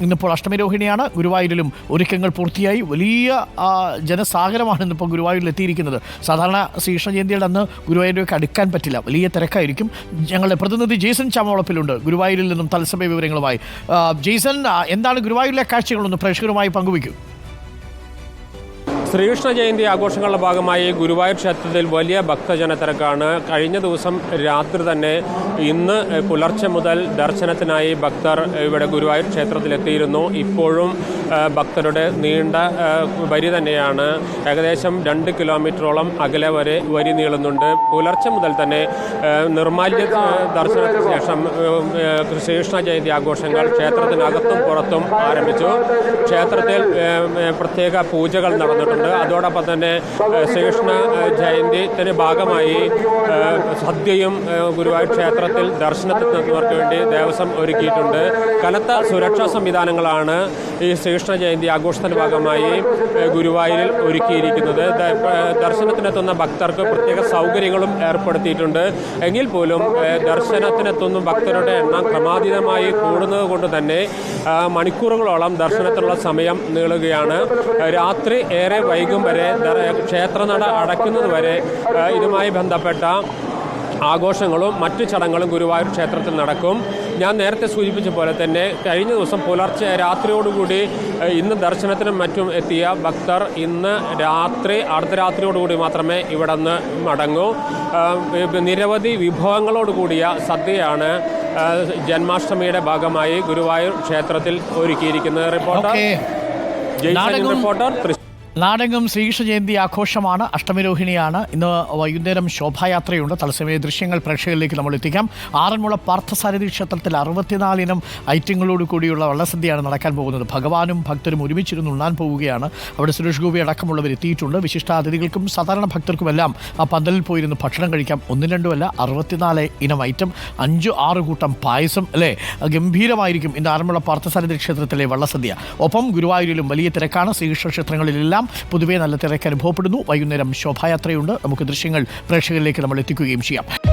ഇന്നിപ്പോൾ അഷ്ടമിരോഹിണിയാണ്. ഗുരുവായൂരിലും ഒരുക്കങ്ങൾ പൂർത്തിയായി. വലിയ ജനസാഗരമാണ് ഇന്നിപ്പോൾ ഗുരുവായൂരിൽ എത്തിയിരിക്കുന്നത്. സാധാരണ ശ്രീകൃഷ്ണ ജയന്തിയുടെ അന്ന് ഗുരുവായൂരിലേക്ക് അടുക്കാൻ പറ്റില്ല, വലിയ തിരക്കായിരിക്കും. ഞങ്ങളുടെ പ്രതിനിധി ജെയ്സൺ ചാമവളപ്പിലുണ്ട് ഗുരുവായൂരിൽ നിന്നും തത്സമയ വിവരങ്ങളുമായി. ജെയ്സൺ, എന്താണ് ഗുരുവായൂരിലെ കാഴ്ചകളൊന്ന് പ്രേക്ഷകരുമായി പങ്കുവയ്ക്കൂ. ശ്രീകൃഷ്ണ ജയന്തി ആഘോഷങ്ങളുടെ ഭാഗമായി ഗുരുവായൂർ ക്ഷേത്രത്തിൽ വലിയ ഭക്തജന തിരക്കാണ്. കഴിഞ്ഞ ദിവസം രാത്രി തന്നെ ഇന്ന് പുലർച്ചെ മുതൽ ദർശനത്തിനായി ഭക്തർ ഇവിടെ ഗുരുവായൂർ ക്ഷേത്രത്തിലെത്തിയിരുന്നു. ഇപ്പോഴും ഭക്തരുടെ നീണ്ട വരി തന്നെയാണ്. ഏകദേശം 2 കിലോമീറ്ററോളം അകലെ വരെ വരി നീളുന്നുണ്ട്. പുലർച്ചെ മുതൽ തന്നെ നിർമ്മാല്യ ദർശനത്തിന് ശേഷം ശ്രീകൃഷ്ണ ജയന്തി ആഘോഷങ്ങൾ ക്ഷേത്രത്തിനകത്തും പുറത്തും ആരംഭിച്ചു. ക്ഷേത്രത്തിൽ പ്രത്യേക പൂജകൾ നടന്നിട്ടുണ്ട്. അതോടൊപ്പം തന്നെ ശ്രീകൃഷ്ണ ജയന്തിയുടെ ഭാഗമായി സദ്യയും ഗുരുവായൂർ ക്ഷേത്രത്തിൽ ദർശനത്തിനെത്തുന്നവർക്ക് വേണ്ടി ദേവസ്വം ഒരുക്കിയിട്ടുണ്ട്. കനത്ത സുരക്ഷാ സംവിധാനങ്ങളാണ് ഈ ശ്രീകൃഷ്ണ ജയന്തി ആഘോഷത്തിന്റെ ഭാഗമായി ഗുരുവായൂരിൽ ഒരുക്കിയിരിക്കുന്നത്. ദർശനത്തിനെത്തുന്ന ഭക്തർക്ക് പ്രത്യേക സൗകര്യങ്ങളും ഏർപ്പെടുത്തിയിട്ടുണ്ട്. എങ്കിൽ പോലും ദർശനത്തിനെത്തുന്ന ഭക്തരുടെ എണ്ണം ക്രമാതീതമായി കൂടുന്നത് കൊണ്ട് തന്നെ മണിക്കൂറുകളോളം ദർശനത്തിനുള്ള സമയം നീളുകയാണ്. രാത്രി ഏറെ വൈകും വരെ ക്ഷേത്രനട അടയ്ക്കുന്നത് വരെ ഇതുമായി ബന്ധപ്പെട്ട ആഘോഷങ്ങളും മറ്റു ചടങ്ങുകളും ഗുരുവായൂർ ക്ഷേത്രത്തിൽ നടക്കും. ഞാൻ നേരത്തെ സൂചിപ്പിച്ച പോലെ തന്നെ കഴിഞ്ഞ ദിവസം പുലർച്ചെ രാത്രിയോടുകൂടി ഇന്ന് ദർശനത്തിനും മറ്റും എത്തിയ ഭക്തർ ഇന്ന് അർദ്ധരാത്രിയോടുകൂടി മാത്രമേ ഇവിടെ നിന്ന് മടങ്ങൂ. നിരവധി വിഭവങ്ങളോടുകൂടിയ സദ്യയാണ് ജന്മാഷ്ടമിയുടെ ഭാഗമായി ഗുരുവായൂർ ക്ഷേത്രത്തിൽ ഒരുക്കിയിരിക്കുന്നത്. റിപ്പോർട്ടർ നാടെങ്ങും ശ്രീകൃഷ്ണ ജയന്തി ആഘോഷമാണ്. അഷ്ടമിരോഹിണിയാണ്. ഇന്ന് വൈകുന്നേരം ശോഭായാത്രയുണ്ട്. തത്സമയ ദൃശ്യങ്ങൾ പ്രേക്ഷകരിലേക്ക് നമ്മൾ എത്തിക്കാം. ആറന്മുള പാർത്ഥസാരഥി ക്ഷേത്രത്തിൽ 64 ഇനം ഐറ്റങ്ങളോട് കൂടിയുള്ള വള്ളസദ്യയാണ് നടക്കാൻ പോകുന്നത്. ഭഗവാനും ഭക്തരും ഒരുമിച്ചിരുന്ന് ഉണ്ണാൻ പോവുകയാണ്. അവിടെ സുരേഷ് ഗോപി അടക്കമുള്ളവർ എത്തിയിട്ടുണ്ട്. വിശിഷ്ടാതിഥികൾക്കും സാധാരണ ഭക്തർക്കുമെല്ലാം ആ പന്തലിൽ പോയിരുന്ന് ഭക്ഷണം കഴിക്കാം. 1-2 അല്ല, 64 ഇനം ഐറ്റം, 5-6 കൂട്ടം പായസം. അല്ലേ, ഗംഭീരമായിരിക്കും ഇന്ന് ആറന്മുള പാർത്ഥസാരഥി ക്ഷേത്രത്തിലെ വള്ളസദ്യ. ഒപ്പം ഗുരുവായൂരിലും വലിയ തിരക്കാണ്. ശ്രീകൃഷ്ണ ക്ഷേത്രങ്ങളിലെല്ലാം പൊതുവേ നല്ല തിരക്ക് അനുഭവപ്പെടുന്നു. വൈകുന്നേരം ശോഭായാത്രയുണ്ട്. നമുക്ക് ദൃശ്യങ്ങൾ പ്രേക്ഷകരിലേക്ക് നമ്മൾ എത്തിക്കുകയും ചെയ്യാം.